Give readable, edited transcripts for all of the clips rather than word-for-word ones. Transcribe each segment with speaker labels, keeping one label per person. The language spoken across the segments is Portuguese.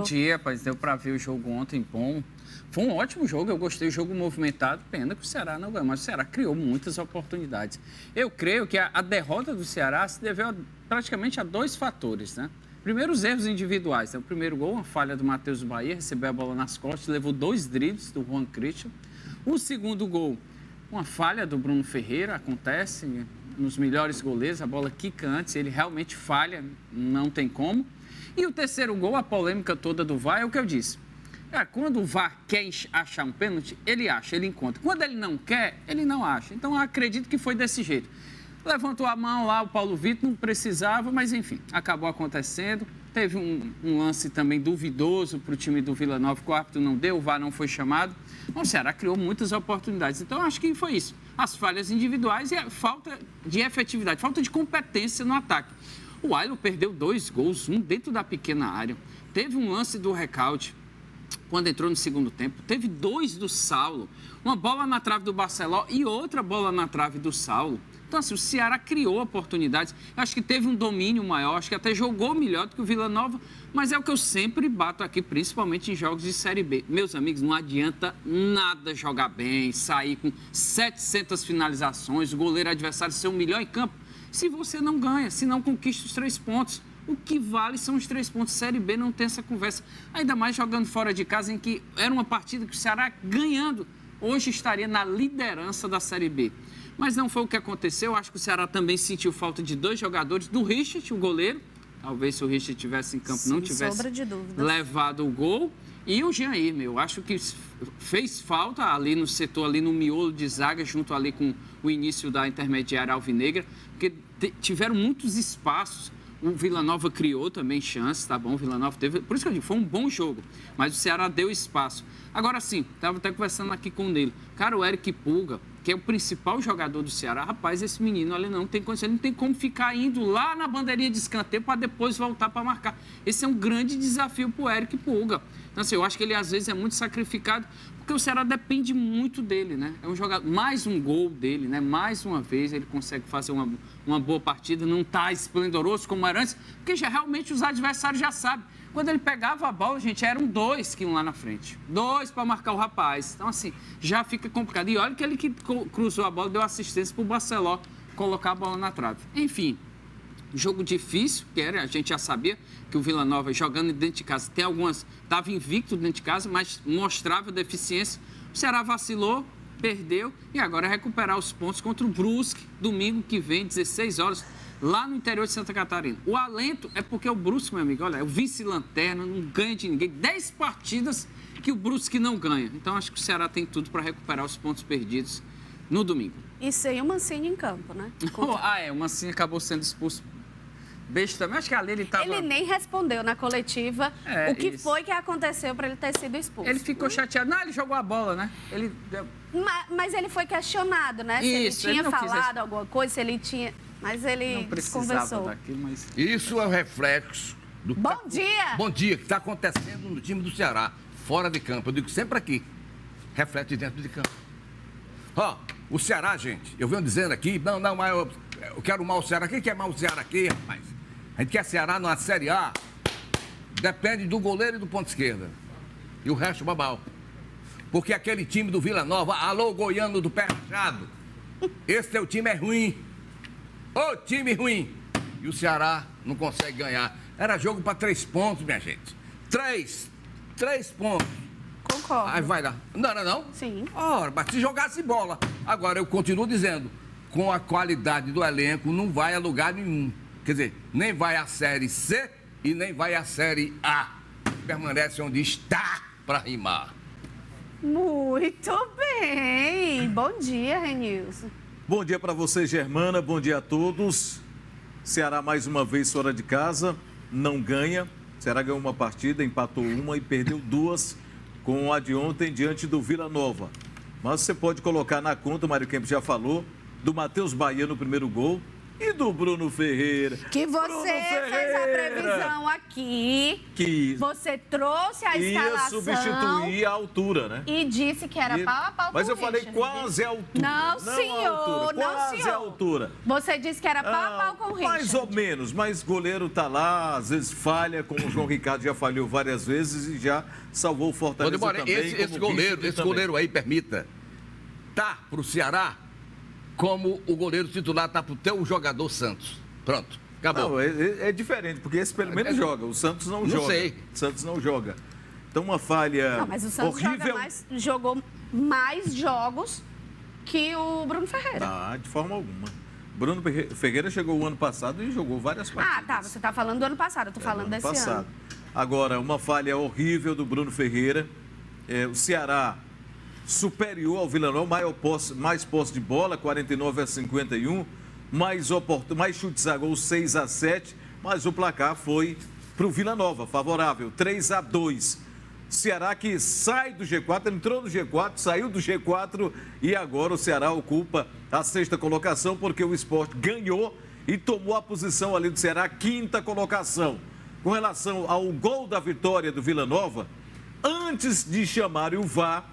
Speaker 1: Bom dia, rapaz. Deu para ver o jogo ontem, bom. Foi um ótimo jogo, eu gostei do jogo movimentado. Pena que o Ceará não ganhou, mas o Ceará criou muitas oportunidades. Eu creio que a derrota do Ceará se deveu praticamente a 2 fatores, né? Primeiro, os erros individuais. O primeiro gol, uma falha do Matheus Bahia, recebeu a bola nas costas, levou 2 dribles do Juan Christian. O segundo gol, uma falha do Bruno Ferreira, acontece nos melhores goleiros, a bola quica antes, ele realmente falha, não tem como. E o terceiro gol, a polêmica toda do VAR, é o que eu disse. Quando o VAR quer achar um pênalti, ele acha, ele encontra. Quando ele não quer, ele não acha. Então, eu acredito que foi desse jeito. Levantou a mão lá, o Paulo Vitor não precisava, mas enfim, acabou acontecendo. Teve um lance também duvidoso para o time do Vila Nova, que o árbitro não deu, o VAR não foi chamado. O Ceará criou muitas oportunidades. Então, eu acho que foi isso. As falhas individuais e a falta de efetividade, falta de competência no ataque. O Ailo perdeu 2 gols, um dentro da pequena área. Teve um lance do Recalde, quando entrou no segundo tempo. Teve 2 do Saulo. Uma bola na trave do Barceló e outra bola na trave do Saulo. Então, assim, o Ceará criou oportunidades. Eu acho que teve um domínio maior, acho que até jogou melhor do que o Vila Nova, mas é o que eu sempre bato aqui, principalmente em jogos de Série B. Meus amigos, não adianta nada jogar bem, sair com 700 finalizações, o goleiro adversário ser o melhor em campo, se você não ganha, se não conquista os 3 pontos. O que vale são os 3 pontos. Série B não tem essa conversa. Ainda mais jogando fora de casa, em que era uma partida que o Ceará, ganhando, hoje estaria na liderança da Série B. Mas não foi o que aconteceu. Acho que o Ceará também sentiu falta de 2 jogadores. Do Richard, o goleiro. Talvez se o Richard estivesse em campo, não tivesse levado o gol. E o Jair, acho que fez falta ali no setor, ali no miolo de zaga, junto ali com o início da intermediária alvinegra, porque tiveram muitos espaços. O Vila Nova criou também chances, tá bom? O Vila Nova teve... Por isso que eu digo, foi um bom jogo, mas o Ceará deu espaço. Agora sim, estava até conversando aqui com ele. Cara, o Eric Pulga, que é o principal jogador do Ceará, rapaz, esse menino, olha, não tem condição, ele não tem como ficar indo lá na bandeirinha de escanteio para depois voltar para marcar. Esse é um grande desafio para o Eric Pulga. Então, assim, eu acho que ele às vezes é muito sacrificado, porque o Ceará depende muito dele, né? É um jogador, mais um gol dele, né? Mais uma vez ele consegue fazer uma boa partida, não está esplendoroso como era antes, porque já realmente os adversários já sabem. Quando ele pegava a bola, gente, eram 2 que iam lá na frente. 2 para marcar o rapaz. Então, assim, já fica complicado. E olha que ele que cruzou a bola, deu assistência para o Barceló colocar a bola na trave. Enfim, jogo difícil, que era, a gente já sabia que o Vila Nova jogando dentro de casa, tem algumas, estava invicto dentro de casa, mas mostrava deficiência. O Ceará vacilou, perdeu e agora é recuperar os pontos contra o Brusque, domingo que vem, 16 horas, lá no interior de Santa Catarina. O alento é porque o Brusque, meu amigo, olha, é o vice-lanterna, não ganha de ninguém. 10 partidas que o Brusque não ganha. Então, acho que o Ceará tem tudo para recuperar os pontos perdidos no domingo.
Speaker 2: E sem o Mancini em campo, né?
Speaker 1: O Mancini acabou sendo expulso. Beijo também, acho que ali ele estava...
Speaker 2: Ele nem respondeu na coletiva o que foi que aconteceu para ele ter sido expulso.
Speaker 1: Ele ficou chateado. Não, ele jogou a bola, né?
Speaker 2: Mas ele foi questionado, né?
Speaker 1: Isso,
Speaker 2: se ele tinha falado alguma coisa, se ele tinha... Mas ele desconversou.
Speaker 3: Daquilo, mas... Isso é o reflexo do...
Speaker 2: Bom dia!
Speaker 3: Bom dia, que está acontecendo no time do Ceará, fora de campo. Eu digo sempre aqui, reflete dentro de campo. O Ceará, gente, eu venho dizendo aqui, mas eu quero mal o Ceará. Quem quer mal o Ceará aqui, rapaz? A gente quer Ceará na Série A, depende do goleiro e do ponto esquerda. E o resto, babau. Porque aquele time do Vila Nova, alô, goiano do pé rachado, esse teu time é ruim. Ô, time ruim. E o Ceará não consegue ganhar. Era jogo para 3 pontos, minha gente. 3 pontos.
Speaker 2: Concordo.
Speaker 3: Aí vai lá. Não?
Speaker 2: Sim.
Speaker 3: Ora, mas se jogasse bola. Agora, eu continuo dizendo, com a qualidade do elenco, não vai a lugar nenhum. Quer dizer, nem vai à Série C e nem vai à Série A. Permanece onde está para rimar.
Speaker 2: Muito bem. Bom dia, Renilson.
Speaker 4: Bom dia para você, Germana. Bom dia a todos. Ceará mais uma vez fora de casa, não ganha. Ceará ganhou uma partida, empatou uma e perdeu 2 com a de ontem diante do Vila Nova. Mas você pode colocar na conta, o Mário Kempis já falou, do Matheus Bahia no primeiro gol. E do Bruno Ferreira.
Speaker 2: Que você fez a previsão aqui. Que você trouxe a escalação.
Speaker 4: Ia substituir a altura, né?
Speaker 2: E disse que era pau a pau.
Speaker 4: Mas eu falei quase a altura.
Speaker 2: Não, senhor.
Speaker 4: Quase a altura.
Speaker 2: Você disse que era pau a pau com o Richard.
Speaker 4: Mais ou menos, mas goleiro tá lá, às vezes falha, como o João Ricardo já falhou várias vezes e já salvou o Fortaleza também.
Speaker 3: Esse goleiro aí, permita, tá pro Ceará como o goleiro titular tá pro teu jogador Santos. Pronto, acabou.
Speaker 4: Não, é diferente, porque esse pelo menos joga. O Santos não joga.
Speaker 3: Não sei.
Speaker 4: O Santos não joga. Então, uma falha
Speaker 2: Não, mas o Santos
Speaker 4: horrível.
Speaker 2: jogou mais jogos que o Bruno Ferreira.
Speaker 4: Ah, de forma alguma. Bruno Ferreira chegou o ano passado e jogou várias partidas.
Speaker 2: Ah, tá. Você tá falando do ano passado. Eu tô falando desse ano.
Speaker 4: Agora, uma falha horrível do Bruno Ferreira. O Ceará superior ao Vila Nova, mais posse de bola, 49-51, mais chutes a gol, 6-7, mas o placar foi para o Vila Nova, favorável, 3-2. Ceará que sai do G4, entrou no G4, saiu do G4 e agora o Ceará ocupa a 6ª colocação porque o Sport ganhou e tomou a posição ali do Ceará, 5ª colocação. Com relação ao gol da vitória do Vila Nova, antes de chamarem o VAR,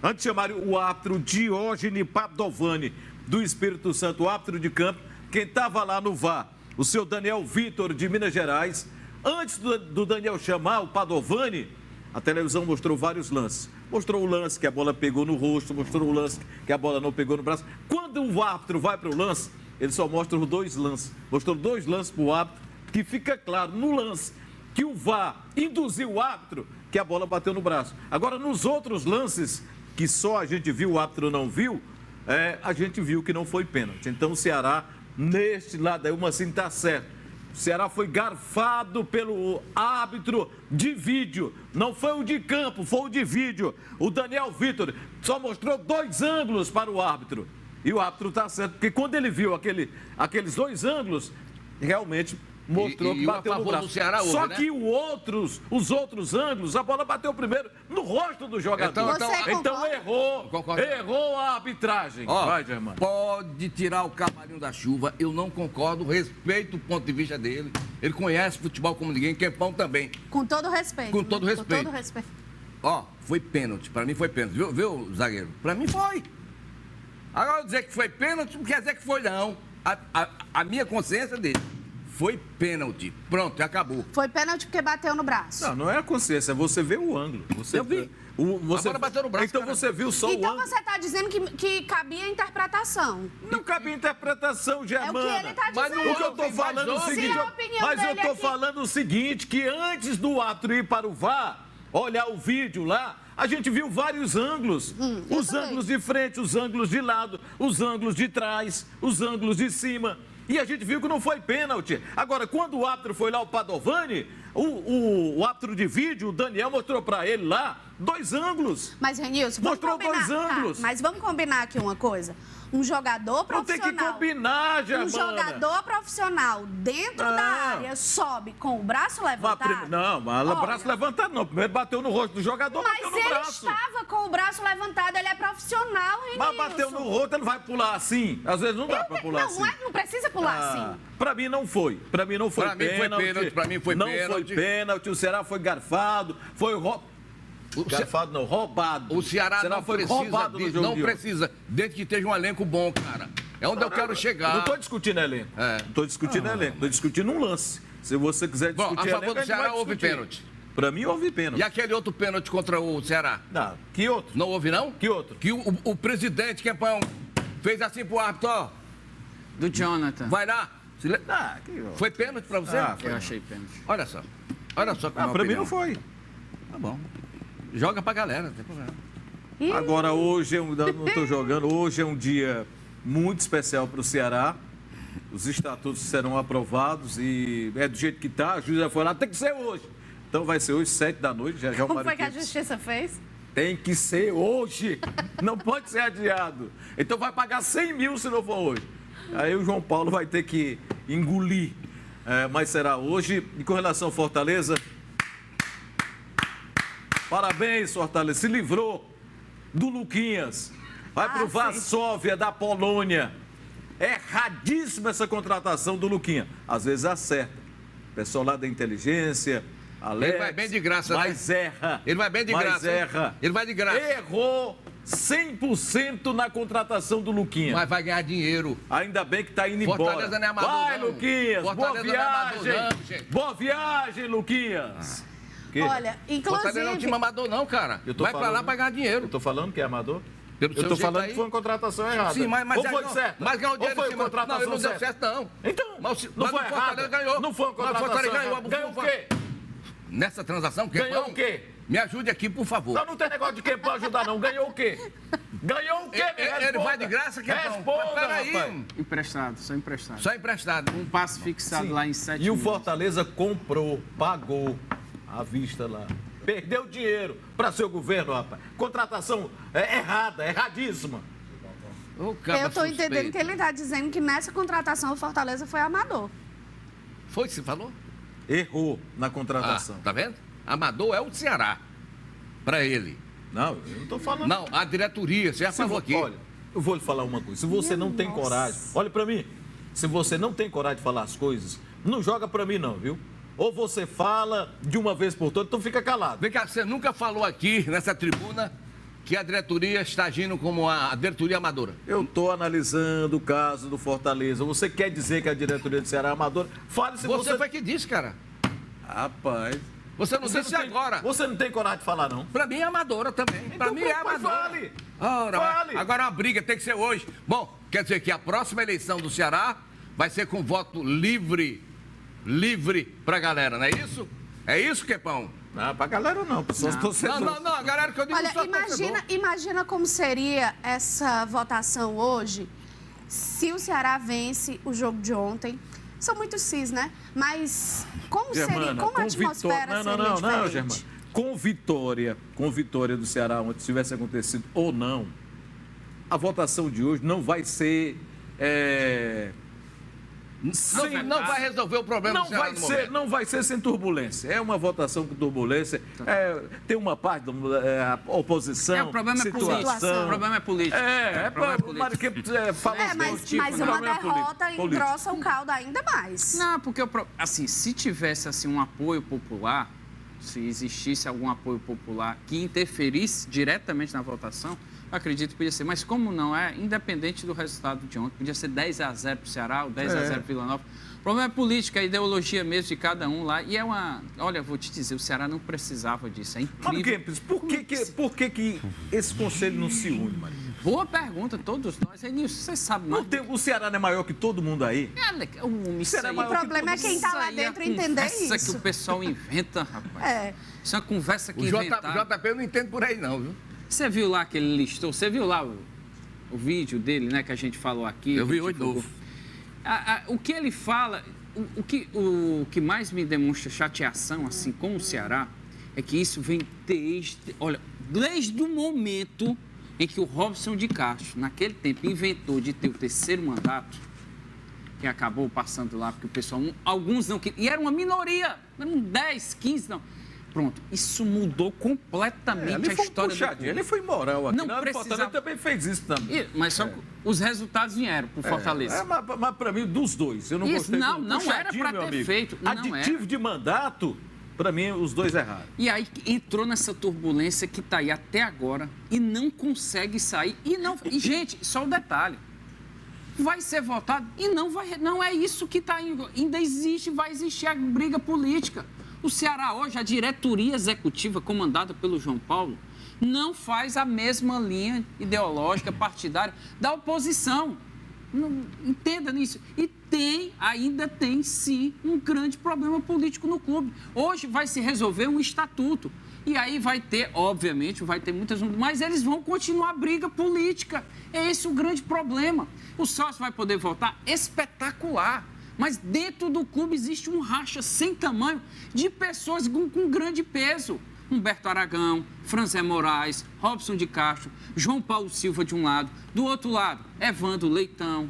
Speaker 4: antes de chamarem o árbitro Diógenes Padovani do Espírito Santo, o árbitro de campo, quem estava lá no VAR, o seu Daniel Vitor de Minas Gerais, antes do Daniel chamar o Padovani, a televisão mostrou vários lances. Mostrou o lance que a bola pegou no rosto, mostrou o lance que a bola não pegou no braço. Quando o árbitro vai para o lance, ele só mostra os 2 lances. Mostrou 2 lances para o árbitro, que fica claro no lance que o VAR induziu o árbitro que a bola bateu no braço. Agora, nos outros lances, que só a gente viu, o árbitro não viu, a gente viu que não foi pênalti. Então, o Ceará, neste lado aí, uma assim está certo. O Ceará foi garfado pelo árbitro de vídeo. Não foi o de campo, foi o de vídeo. O Daniel Vitor só mostrou 2 ângulos para o árbitro. E o árbitro está certo, porque quando ele viu aqueles 2 ângulos, realmente mostrou que bateu no braço.
Speaker 3: Do Ceará
Speaker 4: Só
Speaker 3: né?
Speaker 4: que os outros ângulos, a bola bateu primeiro no rosto do jogador. Então errou a arbitragem.
Speaker 3: Vai, Germano. Pode tirar o cavalinho da chuva, eu não concordo, respeito o ponto de vista dele. Ele conhece futebol como ninguém, Kempão também.
Speaker 2: Com todo respeito.
Speaker 3: Com todo respeito.
Speaker 2: Com todo respeito.
Speaker 3: Foi pênalti, pra mim foi pênalti, viu, zagueiro? Pra mim foi. Agora dizer que foi pênalti não quer dizer que foi, não. A minha consciência dele. Foi pênalti. Pronto, acabou.
Speaker 2: Foi pênalti porque bateu no braço.
Speaker 4: Não é a consciência, você vê o ângulo.
Speaker 3: Eu vi.
Speaker 4: Agora
Speaker 3: bateu no braço.
Speaker 4: Então você viu só o ângulo.
Speaker 2: Então você está dizendo que cabia interpretação.
Speaker 4: Não cabia interpretação, Germana.
Speaker 2: É o que ele está dizendo.
Speaker 4: O que eu estou falando é o seguinte. Mas eu estou falando o seguinte, que antes do árbitro ir para o VAR, olhar o vídeo lá, a gente viu vários ângulos. Os ângulos de frente, os ângulos de lado, os ângulos de trás, os ângulos de cima. E a gente viu que não foi pênalti. Agora, quando o árbitro foi lá, o Padovani, o árbitro de vídeo, o Daniel, mostrou para ele lá 2 ângulos.
Speaker 2: Mas, Renilson,
Speaker 4: mostrou 2 ângulos.
Speaker 2: Mas vamos combinar aqui uma coisa. Um jogador profissional...
Speaker 4: Não tem que combinar, Germana.
Speaker 2: Um jogador profissional dentro da área sobe com o braço levantado...
Speaker 4: Não, mas o braço levantado não. Primeiro bateu no rosto do jogador, bateu no braço.
Speaker 2: Mas ele estava com o braço levantado, ele é profissional, Renilson.
Speaker 4: Mas bateu no rosto, ele vai pular assim. Às vezes não dá pra pular assim.
Speaker 2: Não precisa pular assim.
Speaker 4: Pra mim não foi. Pra mim não foi pênalti.
Speaker 3: Pra mim foi pênalti.
Speaker 4: Não foi pênalti. O Ceará foi garfado, foi garfado não, roubado.
Speaker 3: O Ceará não
Speaker 4: foi
Speaker 3: precisa
Speaker 4: roubado
Speaker 3: disso, não precisa, desde que esteja um elenco bom, cara. É onde eu quero chegar.
Speaker 4: Não estou discutindo elenco. Não estou discutindo elenco, estou discutindo um lance. Se você quiser discutir
Speaker 3: a favor do Ceará houve pênalti.
Speaker 4: Pra mim houve pênalti.
Speaker 3: E aquele outro pênalti contra o Ceará?
Speaker 4: Não, que outro?
Speaker 3: Não houve, não?
Speaker 4: Que outro?
Speaker 3: Que o presidente, Kempão, fez assim pro árbitro, ó.
Speaker 1: Do Jonathan.
Speaker 3: Vai lá. Foi pênalti pra você?
Speaker 1: Eu achei pênalti.
Speaker 3: Olha só
Speaker 4: pra mim não foi.
Speaker 3: Tá bom. Joga pra galera, não tem problema.
Speaker 4: Agora, hoje, não estou jogando, hoje é um dia muito especial para o Ceará. Os estatutos serão aprovados e é do jeito que está. A juíza já foi lá, tem que ser hoje. Então vai ser hoje, 7 da noite. Já
Speaker 2: Como foi que a justiça fez?
Speaker 4: Tem que ser hoje. Não pode ser adiado. Então vai pagar 100 mil se não for hoje. Aí o João Paulo vai ter que engolir. Mas será hoje. E com relação ao Fortaleza... Parabéns, Fortaleza. Se livrou do Luquinhas. Vai para o Varsóvia da Polônia. erradíssima essa contratação do Luquinha. Às vezes acerta. O pessoal lá da inteligência, Alex,
Speaker 3: ele vai bem de graça,
Speaker 4: mas
Speaker 3: né?
Speaker 4: erra.
Speaker 3: Ele vai bem de graça.
Speaker 4: Mas erra.
Speaker 3: Ele vai de graça.
Speaker 4: Errou 100% na contratação do Luquinha.
Speaker 3: Mas vai ganhar dinheiro.
Speaker 4: Ainda bem que tá indo
Speaker 3: Fortaleza
Speaker 4: embora.
Speaker 3: não é amador,
Speaker 4: vai,
Speaker 3: não.
Speaker 4: Luquinhas.
Speaker 3: Fortaleza
Speaker 4: Boa viagem.
Speaker 3: não é amador, não, gente.
Speaker 4: Boa viagem, Luquinhas.
Speaker 2: Olha,
Speaker 3: Fortaleza não é um time
Speaker 2: inclusive...
Speaker 3: amador, não, cara. Vai pra lá pra ganhar dinheiro.
Speaker 4: Eu tô falando que é amador?
Speaker 3: Pelo
Speaker 4: Eu
Speaker 3: seu
Speaker 4: tô
Speaker 3: jeito
Speaker 4: falando
Speaker 3: aí.
Speaker 4: que foi uma contratação errada.
Speaker 3: Sim, mas
Speaker 4: ou foi certo?
Speaker 3: Mas ganhou dinheiro
Speaker 4: ou foi
Speaker 3: em cima.
Speaker 4: contratação
Speaker 3: Não, não deu
Speaker 4: certa?
Speaker 3: certo, não.
Speaker 4: Então,
Speaker 3: mas
Speaker 4: não foi
Speaker 3: o Fortaleza
Speaker 4: errada.
Speaker 3: ganhou.
Speaker 4: Não foi uma
Speaker 3: Mas o
Speaker 4: contratação
Speaker 3: Fortaleza ganhou.
Speaker 4: errada. Ganhou o quê?
Speaker 3: Nessa transação, Quepão,
Speaker 4: Ganhou o quê?
Speaker 3: Me ajude aqui, por favor.
Speaker 4: Não tem negócio de quem pode ajudar, não. Ganhou o quê? Ganhou o quê?
Speaker 3: Ele vai de graça, Quepão.
Speaker 4: Responda,
Speaker 3: Peraí.
Speaker 4: rapaz.
Speaker 1: Emprestado, só emprestado.
Speaker 3: Só emprestado.
Speaker 1: Um passe fixado lá em 7
Speaker 4: E o
Speaker 1: meses.
Speaker 4: Fortaleza comprou, pagou à vista lá. Perdeu dinheiro para seu governo, rapaz. Contratação errada, erradíssima.
Speaker 3: Ô, cabra
Speaker 2: Eu tô
Speaker 3: suspeito.
Speaker 2: entendendo que ele tá dizendo que nessa contratação o Fortaleza foi amador.
Speaker 3: Foi que você falou?
Speaker 4: Errou na contratação.
Speaker 3: Tá vendo? Amador é o Ceará. Pra ele.
Speaker 4: Não, eu não tô falando.
Speaker 3: Não, a diretoria, você já falou aqui.
Speaker 4: Olha, eu vou lhe falar uma coisa. Se você não tem coragem, olha para mim. Se você não tem coragem de falar as coisas, não joga para mim não, viu? Ou você fala de uma vez por todas, então fica calado.
Speaker 3: Vem cá, você nunca falou aqui, nessa tribuna, que a diretoria está agindo como a diretoria amadora.
Speaker 4: Eu estou analisando o caso do Fortaleza. Você quer dizer que a diretoria do Ceará é amadora? Fale se você...
Speaker 3: Você foi que disse, cara.
Speaker 4: Rapaz...
Speaker 3: Você não disse
Speaker 4: tem,
Speaker 3: agora.
Speaker 4: Você não tem coragem de falar, não?
Speaker 3: Pra mim é amadora também.
Speaker 4: Então,
Speaker 3: Pra mim é
Speaker 4: pois
Speaker 3: amadora.
Speaker 4: fale.
Speaker 3: Ora,
Speaker 4: Fale.
Speaker 3: agora uma briga tem que ser hoje. Bom, quer dizer que a próxima eleição do Ceará vai ser com voto livre pra galera, não é isso? É isso, Quepão?
Speaker 4: Não, pra galera não, pessoas torcedores.
Speaker 3: Não, a galera que eu digo
Speaker 2: Olha,
Speaker 3: só torcedor.
Speaker 2: imagina como seria essa votação hoje se o Ceará vence o jogo de ontem. São muitos cis, né? Mas como seria, como a atmosfera seria
Speaker 4: Não,
Speaker 2: diferente?
Speaker 4: Germana. Com vitória do Ceará, onde tivesse acontecido ou não, a votação de hoje não vai ser...
Speaker 3: Não vai resolver o problema do Ceará no momento.
Speaker 4: Não vai ser sem turbulência. É uma votação com turbulência. Tem uma parte da oposição.
Speaker 1: O problema é político. O problema é político.
Speaker 2: Mas uma derrota engrossa o caldo ainda mais.
Speaker 1: Não, porque assim, se tivesse assim um apoio popular, se existisse algum apoio popular que interferisse diretamente na votação, eu acredito que podia ser. Mas como não é, independente do resultado de ontem, podia ser 10-0 para o Ceará ou 10-0 para o Vila Nova. O problema é política, a ideologia mesmo de cada um lá. E é uma... Olha, vou te dizer, o Ceará não precisava disso. É incrível.
Speaker 4: Por que esse conselho não se une, Maria?
Speaker 1: Boa pergunta, todos nós. Renilson, você sabe mais.
Speaker 4: O Ceará não é maior que todo mundo aí?
Speaker 2: O problema é quem está lá dentro entender isso.
Speaker 1: Isso que o pessoal inventa, rapaz. Isso é uma conversa que inventaram.
Speaker 3: O JP eu não entendo por aí, não, viu?
Speaker 1: Você viu lá que ele listou? Você viu lá o vídeo dele, né, que a gente falou aqui?
Speaker 3: Eu vi hoje de novo.
Speaker 1: O que ele fala, o que mais me demonstra chateação, assim, com o Ceará, é que isso vem desde o momento em que o Robson de Castro, naquele tempo, inventou de ter o terceiro mandato, que acabou passando lá, porque o pessoal, alguns não queriam, e era uma minoria, eram 10, 15, não. Pronto, isso mudou completamente a história do clube.
Speaker 4: Ele foi imoral aqui.
Speaker 1: Não precisava...
Speaker 4: Fortaleza também fez isso também.
Speaker 1: Mas só os resultados vieram para o Fortaleza.
Speaker 4: Mas para mim, dos dois, eu não gostei.
Speaker 1: Não era para ter feito.
Speaker 4: Aditivo de mandato, para mim, os dois erraram.
Speaker 1: E aí entrou nessa turbulência que está aí até agora e não consegue sair. E gente, só o detalhe. Vai ser votado e não é isso que está indo. Ainda vai existir a briga política. O Ceará hoje, a diretoria executiva comandada pelo João Paulo, não faz a mesma linha ideológica, partidária da oposição. Não, entenda nisso. E ainda tem, sim, um grande problema político no clube. Hoje vai se resolver um estatuto. E aí vai ter, obviamente, muitas... Mas eles vão continuar a briga política. É esse o grande problema. O sócio vai poder votar espetacular. Mas dentro do clube existe um racha sem tamanho de pessoas com grande peso. Humberto Aragão, Franzé Moraes, Robson de Castro, João Paulo Silva de um lado. Do outro lado, Evandro Leitão,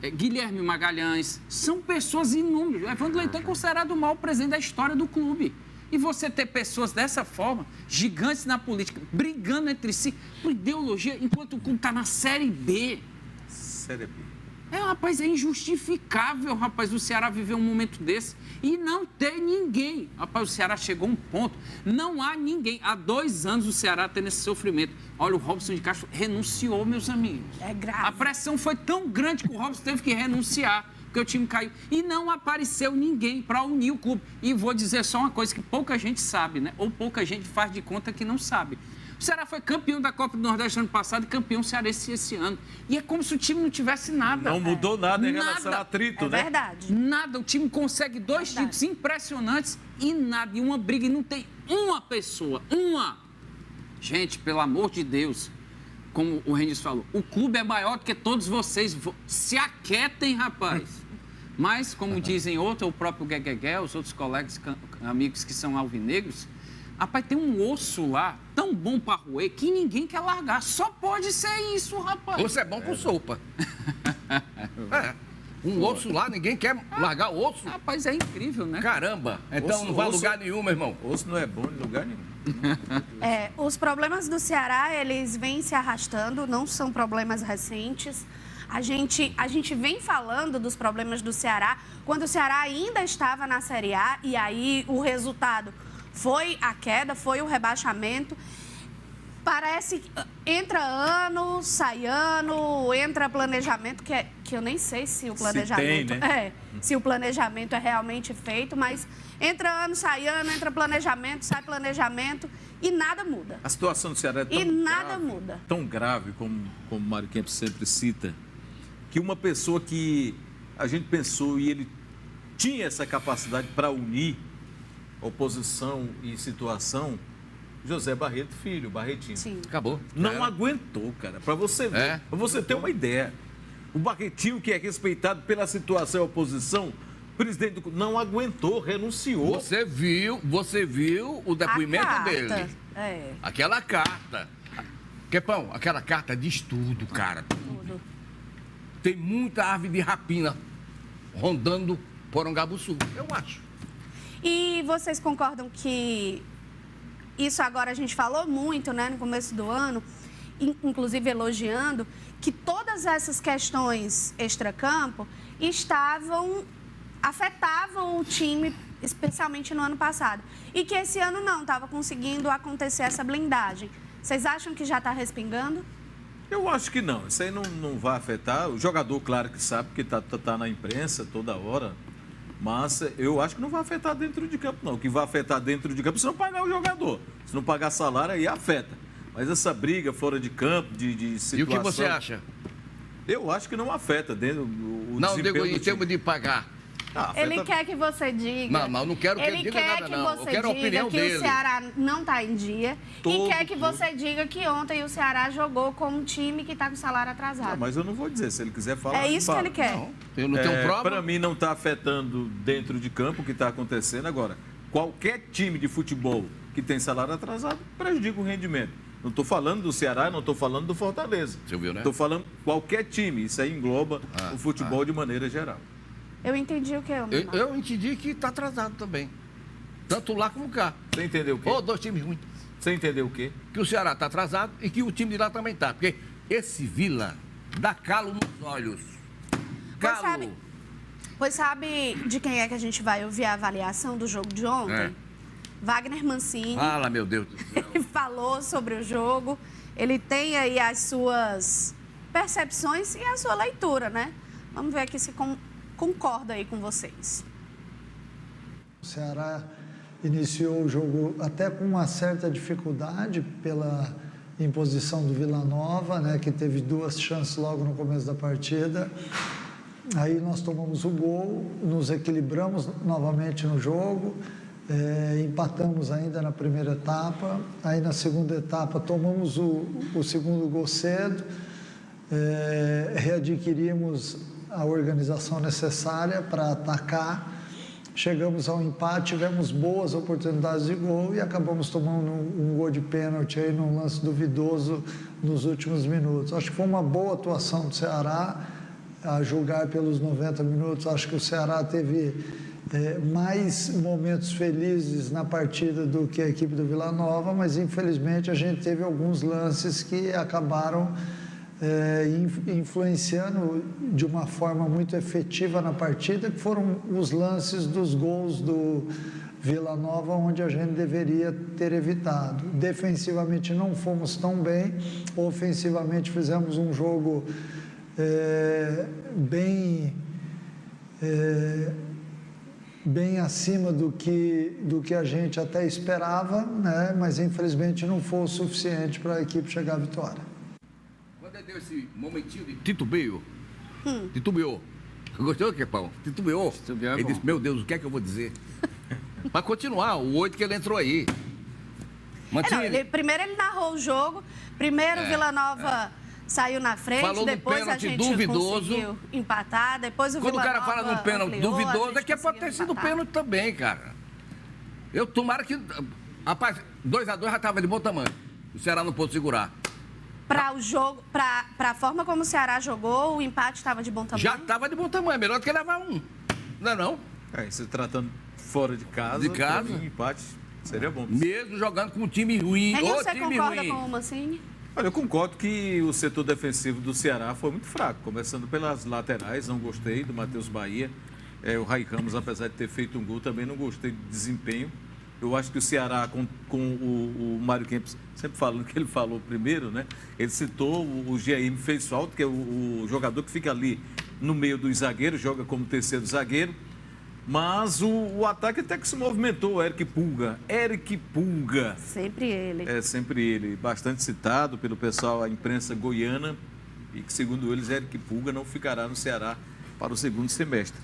Speaker 1: Guilherme Magalhães. São pessoas inúmeras. Evandro Leitão é considerado o maior presidente da história do clube. E você ter pessoas dessa forma, gigantes na política, brigando entre si por ideologia, enquanto o clube está na Série B.
Speaker 4: Série B.
Speaker 1: Rapaz, é injustificável, rapaz, o Ceará viver um momento desse e não ter ninguém. Rapaz, o Ceará chegou a um ponto, não há ninguém. Há 2 anos o Ceará tem esse sofrimento. Olha, o Robson de Castro renunciou, meus amigos.
Speaker 2: É grave.
Speaker 1: A pressão foi tão grande que o Robson teve que renunciar, porque o time caiu. E não apareceu ninguém para unir o clube. E vou dizer só uma coisa que pouca gente sabe, né? Ou pouca gente faz de conta que não sabe. O Ceará foi campeão da Copa do Nordeste ano passado e campeão cearense esse ano. E é como se o time não tivesse nada.
Speaker 4: Não mudou nada em relação a atrito, né?
Speaker 2: É verdade.
Speaker 1: Nada. O time consegue 2 títulos impressionantes e nada. E uma briga e não tem uma pessoa. Uma. Gente, pelo amor de Deus, como o Renis falou, o clube é maior do que todos vocês. Se aquietem, rapaz. Mas, como dizem outros, o próprio Gueguegué, os outros colegas, amigos que são alvinegros, rapaz, tem um osso lá, tão bom para roer, que ninguém quer largar. Só pode ser isso, rapaz.
Speaker 3: Osso é bom com sopa. Um osso lá, ninguém quer largar o osso.
Speaker 1: Rapaz, é incrível, né?
Speaker 3: Caramba. Então não vai a lugar nenhum, meu irmão.
Speaker 4: Osso não é bom em lugar nenhum.
Speaker 2: Os problemas do Ceará, eles vêm se arrastando, não são problemas recentes. A gente vem falando dos problemas do Ceará quando o Ceará ainda estava na Série A e aí o resultado foi a queda, foi o rebaixamento. Parece que entra ano, sai ano, entra planejamento, que eu nem sei se o planejamento
Speaker 4: se tem, né?
Speaker 2: se o planejamento é realmente feito, mas entra ano, sai ano, entra planejamento, sai planejamento e nada muda.
Speaker 4: A situação do Ceará é tão tão grave, como o Mário Kempis sempre cita, que uma pessoa que a gente pensou e ele tinha essa capacidade para unir oposição e situação, José Barreto Filho, Barretinho.
Speaker 2: Sim.
Speaker 3: Acabou.
Speaker 4: Não aguentou, cara. Para você ver, para você ter uma ideia. O Barretinho, que é respeitado pela situação e oposição, presidente do... não aguentou, renunciou.
Speaker 3: Você viu o depoimento dele. Aquela carta. Quepão, aquela carta diz tudo, cara.
Speaker 2: Tudo.
Speaker 3: Tem muita ave de rapina rondando Porongabuçu, eu acho.
Speaker 2: E vocês concordam que isso agora a gente falou muito, né, no começo do ano, inclusive elogiando, que todas essas questões extracampo afetavam o time, especialmente no ano passado. E que esse ano não, estava conseguindo acontecer essa blindagem. Vocês acham que já está respingando?
Speaker 4: Eu acho que não. Isso aí não vai afetar. O jogador, claro que sabe, porque tá na imprensa toda hora. Mas eu acho que não vai afetar dentro de campo, não. O que vai afetar dentro de campo, se não pagar o jogador. Se não pagar salário, aí afeta. Mas essa briga fora de campo, de situação...
Speaker 3: E o que você acha?
Speaker 4: Eu acho que não afeta dentro
Speaker 3: não, digo em termos de pagar.
Speaker 2: Ele quer que você diga...
Speaker 3: Não, não quero que ele diga nada, não. Eu quero a opinião dele.
Speaker 2: O Ceará não está em dia e quer que você diga que ontem o Ceará jogou com um time que está com salário atrasado.
Speaker 4: Não, mas eu não vou dizer. Se ele quiser falar...
Speaker 2: É isso que ele quer.
Speaker 3: Não, eu não tenho prova.
Speaker 4: Para mim, não está afetando dentro de campo o que está acontecendo. Agora, qualquer time de futebol que tem salário atrasado prejudica o rendimento. Não estou falando do Ceará, não estou falando do Fortaleza.
Speaker 3: Você viu, né?
Speaker 4: Estou falando qualquer time. Isso aí engloba o futebol de maneira geral.
Speaker 2: Eu entendi o que
Speaker 3: eu entendi que está atrasado também. Tanto lá como cá.
Speaker 4: Você entendeu o quê?
Speaker 3: 2 times ruins.
Speaker 4: Você entendeu o quê?
Speaker 3: Que o Ceará está atrasado e que o time de lá também está. Porque esse Vila dá calo nos olhos. Calo.
Speaker 2: Pois sabe de quem é que a gente vai ouvir a avaliação do jogo de ontem? Wagner Mancini.
Speaker 3: Fala, meu Deus do céu.
Speaker 2: Ele falou sobre o jogo. Ele tem aí as suas percepções e a sua leitura, né? Vamos ver aqui se concorda aí com vocês.
Speaker 5: O Ceará iniciou o jogo até com uma certa dificuldade pela imposição do Vila Nova, né, que teve 2 chances logo no começo da partida. Aí nós tomamos o gol, nos equilibramos novamente no jogo, empatamos ainda na primeira etapa. Aí na segunda etapa tomamos o segundo gol cedo, readquirimos a organização necessária para atacar, chegamos ao empate, tivemos boas oportunidades de gol e acabamos tomando um gol de pênalti aí num lance duvidoso nos últimos minutos. Acho que foi uma boa atuação do Ceará, a julgar pelos 90 minutos. Acho que o Ceará teve mais momentos felizes na partida do que a equipe do Vila Nova, mas infelizmente a gente teve alguns lances que acabaram influenciando de uma forma muito efetiva na partida, que foram os lances dos gols do Vila Nova, onde a gente deveria ter evitado. Defensivamente não fomos tão bem, ofensivamente fizemos um jogo bem acima do que a gente até esperava, né? Mas infelizmente não foi o suficiente para a equipe chegar à vitória.
Speaker 3: Quando ele deu esse momentinho de titubeio, titubeou. Gostou, Kepão? Titubeou. Ele disse, meu Deus, o que é que eu vou dizer? Para continuar, o 8 que ele entrou aí.
Speaker 2: Primeiro ele narrou o jogo, primeiro Vila Nova saiu na frente, falou depois a gente conseguiu empatar, depois o Vila Nova...
Speaker 3: Quando o cara fala num pênalti duvidoso, é que pode ter sido pênalti também, cara. Eu tomara que... Rapaz, 2-2 já estava de bom tamanho. O Ceará não pôde segurar.
Speaker 2: Para o jogo, para a forma como o Ceará jogou, o empate estava de bom tamanho?
Speaker 3: Já estava de bom tamanho, é melhor do que levar um. Não é não?
Speaker 4: Se tratando fora de casa,
Speaker 3: mim,
Speaker 4: empate seria bom.
Speaker 3: Mesmo jogando com um time ruim,
Speaker 2: Você concorda com o Mancini?
Speaker 4: Olha, eu concordo que o setor defensivo do Ceará foi muito fraco, começando pelas laterais, não gostei do Matheus Bahia. O Rai Ramos, apesar de ter feito um gol, também não gostei do desempenho. Eu acho que o Ceará, com o Mário Kempis, sempre falando que ele falou primeiro, né? Ele citou o GM fez falta, que é o jogador que fica ali no meio dos zagueiros, joga como terceiro zagueiro. Mas o ataque até que se movimentou, o Eric Pulga.
Speaker 2: Sempre ele.
Speaker 4: Sempre ele. Bastante citado pelo pessoal, a imprensa goiana. E que, segundo eles, Eric Pulga não ficará no Ceará para o segundo semestre.